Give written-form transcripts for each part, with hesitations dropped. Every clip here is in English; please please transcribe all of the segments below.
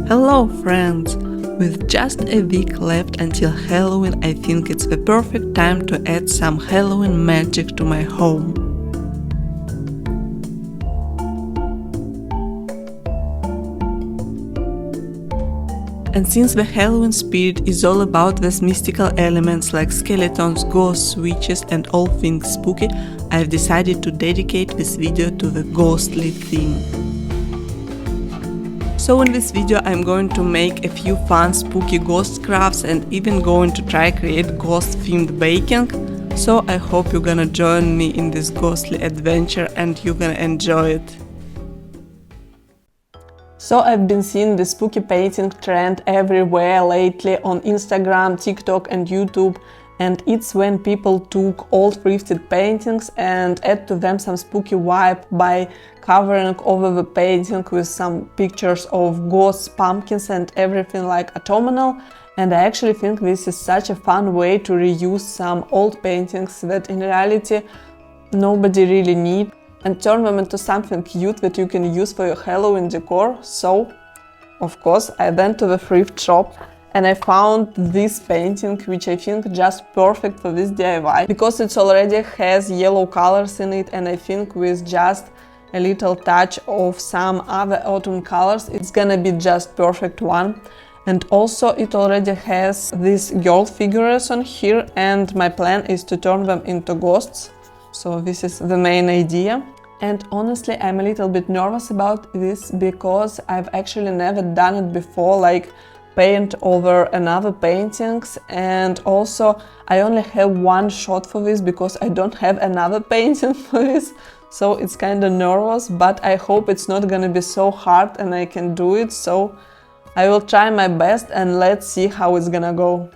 Hello friends! With just a week left until Halloween, I think it's the perfect time to add some Halloween magic to my home. And since the Halloween spirit is all about these mystical elements like skeletons, ghosts, witches and all things spooky, I've decided to dedicate this video to the ghostly theme. So in this video I'm going to make a few fun spooky ghost crafts and even going to try create ghost themed baking. So I hope you're gonna join me in this ghostly adventure and you're gonna enjoy it. So I've been seeing the spooky painting trend everywhere lately on Instagram, TikTok and YouTube, and it's when people took old thrifted paintings and add to them some spooky vibe by covering over the painting with some pictures of ghosts, pumpkins and everything like autumnal. And I actually think this is such a fun way to reuse some old paintings that in reality nobody really needs, and turn them into something cute that you can use for your Halloween decor. So, of course, I went to the thrift shop and I found this painting, which I think just perfect for this DIY, because it already has yellow colors in it, and I think with just a little touch of some other autumn colors, it's gonna be just perfect one. And also it already has these girl figures on here, and my plan is to turn them into ghosts. So this is the main idea. And honestly, I'm a little bit nervous about this because I've actually never done it before, like paint over another paintings, and also I only have one shot for this because I don't have another painting for this, so it's kind of nervous, but I hope it's not gonna be so hard and I can do it. So I will try my best and let's see how it's gonna go.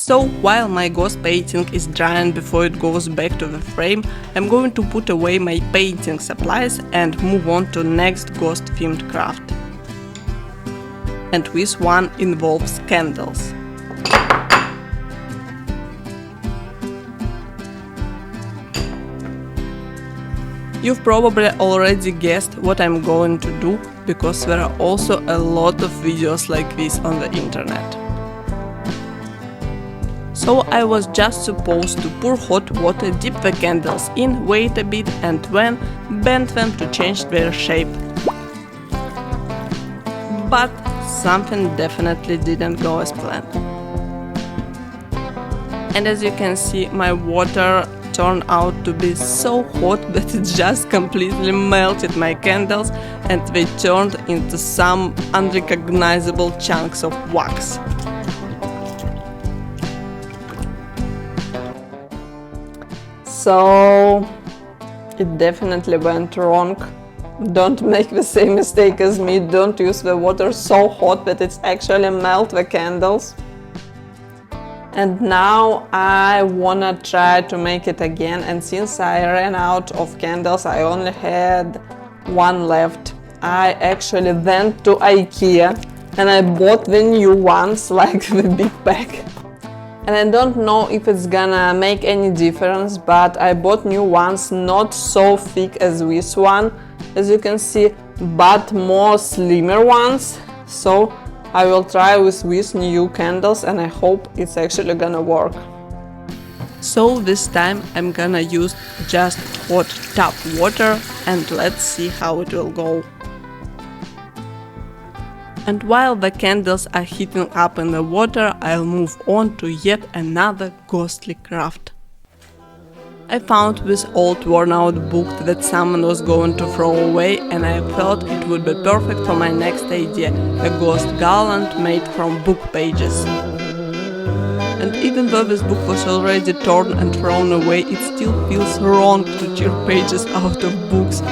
So while my ghost painting is drying before it goes back to the frame, I'm going to put away my painting supplies and move on to next ghost themed craft. And this one involves candles. You've probably already guessed what I'm going to do, because there are also a lot of videos like this on the internet. So I was just supposed to pour hot water, dip the candles in, wait a bit and then bend them to change their shape. But something definitely didn't go as planned. And as you can see, my water turned out to be so hot that it just completely melted my candles and they turned into some unrecognizable chunks of wax. So it definitely went wrong. Don't make the same mistake as me. Don't use the water so hot that it's actually melt the candles. And now I wanna try to make it again, and since I ran out of candles, I only had one left. I actually went to IKEA and I bought the new ones, like the big pack. And I don't know if it's gonna make any difference, but I bought new ones, not so thick as this one, as you can see, but more slimmer ones. So I will try with these new candles and I hope it's actually gonna work. So this time I'm gonna use just hot tap water and let's see how it will go. And while the candles are heating up in the water, I'll move on to yet another ghostly craft. I found this old worn-out book that someone was going to throw away, and I thought it would be perfect for my next idea, a ghost garland made from book pages. And even though this book was already torn and thrown away, it still feels wrong to tear pages out of books.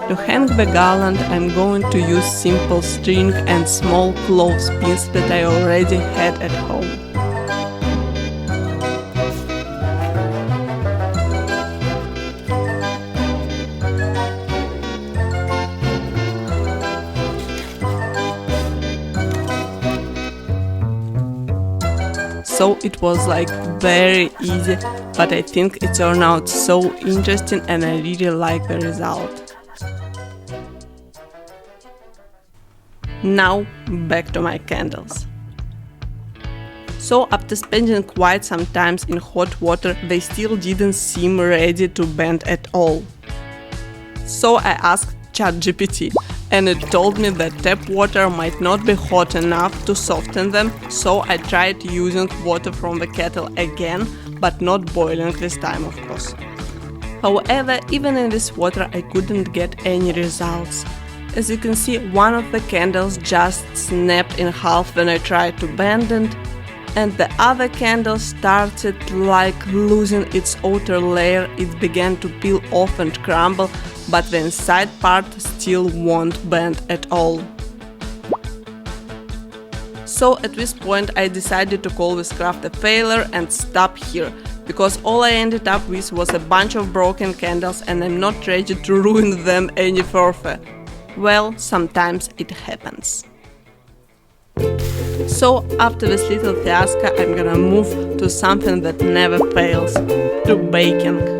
To hang the garland, I'm going to use simple string and small clothespins that I already had at home. So it was like very easy, but I think it turned out so interesting and I really like the result. Now back to my candles. So after spending quite some time in hot water, they still didn't seem ready to bend at all. So I asked ChatGPT, and it told me that tap water might not be hot enough to soften them, so I tried using water from the kettle again, but not boiling this time, of course. However, even in this water I couldn't get any results. As you can see, one of the candles just snapped in half when I tried to bend it, and the other candle started like losing its outer layer. It began to peel off and crumble, but the inside part still won't bend at all. So at this point I decided to call this craft a failure and stop here, because all I ended up with was a bunch of broken candles and I'm not ready to ruin them any further. Well, sometimes it happens. So after this little fiasco, I'm gonna move to something that never fails, to baking.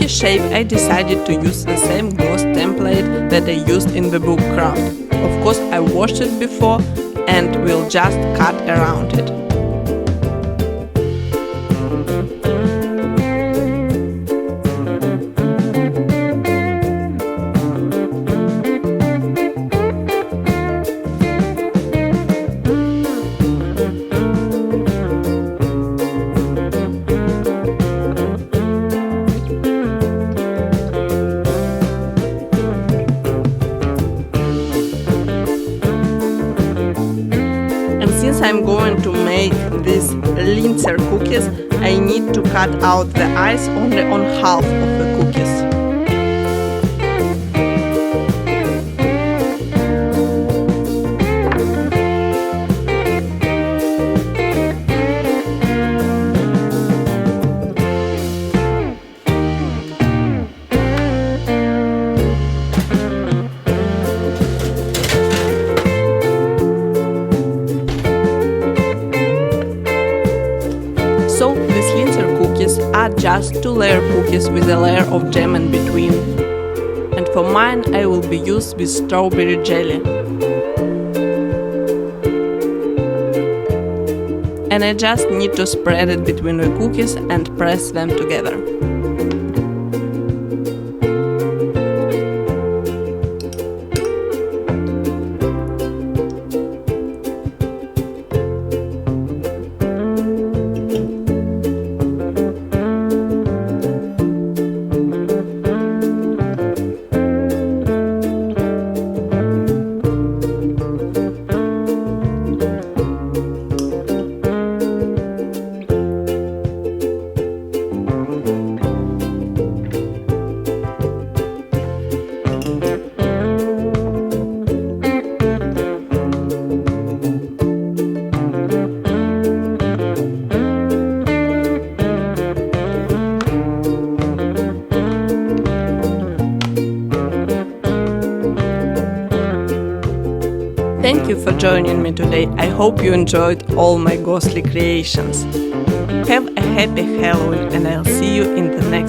Shape, I decided to use the same ghost template that I used in the book craft. Of course, I washed it before and will just cut around it. Since I'm going to make these linzer cookies, I need to cut out the ice only on half of the cookies. So these linzer cookies are just 2-layer cookies with a layer of jam in between. And for mine I will be used with strawberry jelly. And I just need to spread it between the cookies and press them together. Thank you for joining me today. I hope you enjoyed all my ghostly creations. Have a happy Halloween and I'll see you in the next